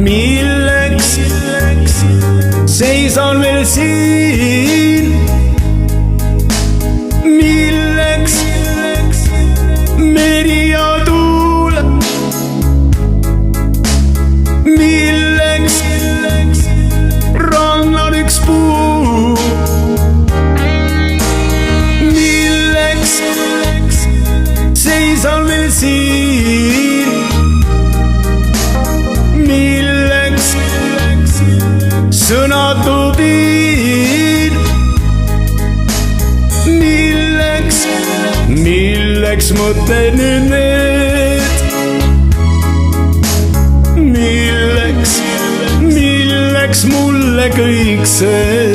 milleks seisan veel siin? Milleks meri ja tuul? Milleks rannal üks puu? Milleks seisan veel siin? Milleks sõnatu piir? Milleks mõtted nüüd need? Milleks mulle kõik see?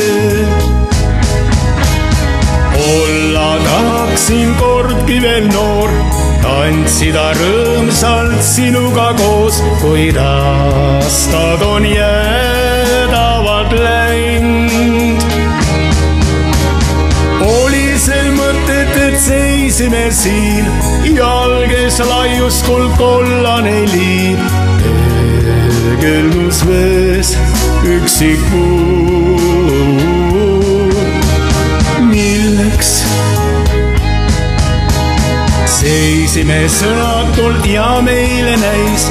Olla tahaksin kordki veel noor, tantsida rõõmsalt sinuga koos, kuid aastad on jäädavalt läinud. Oli see mõtet, et seisime siin, jalges laius kuld kollane liin, peegeldus vees üksik puu. Milleks seisime sõnatult ja meile näis,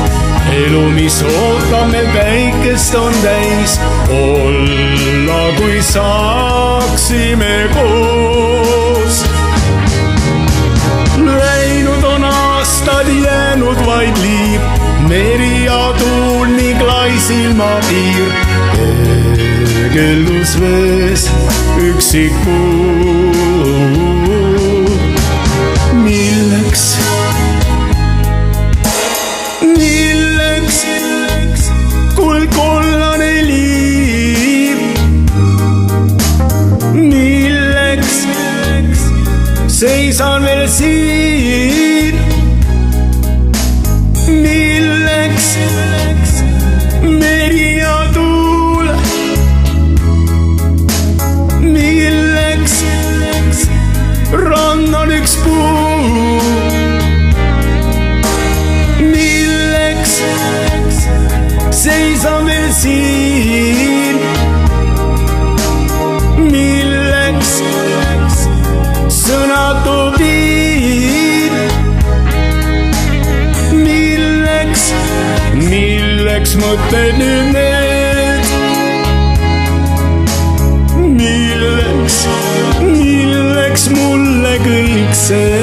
elu, mis ootab meil päikest, on täis. Olla, kui saaksime koos. Läinud on aastad, jäänud vaid liiv, meri ja tuul ning lai silmapiir, peegeldus vees üksik puu. Milleks kuldkollane liiv? Milleks seisan veel siin? Milleks meri ja tuul? Milleks rannal üks puu? Seisan veel siin? Milleks sõnatu piir? Milleks mõtted nüüd need? Milleks mulle kõik see?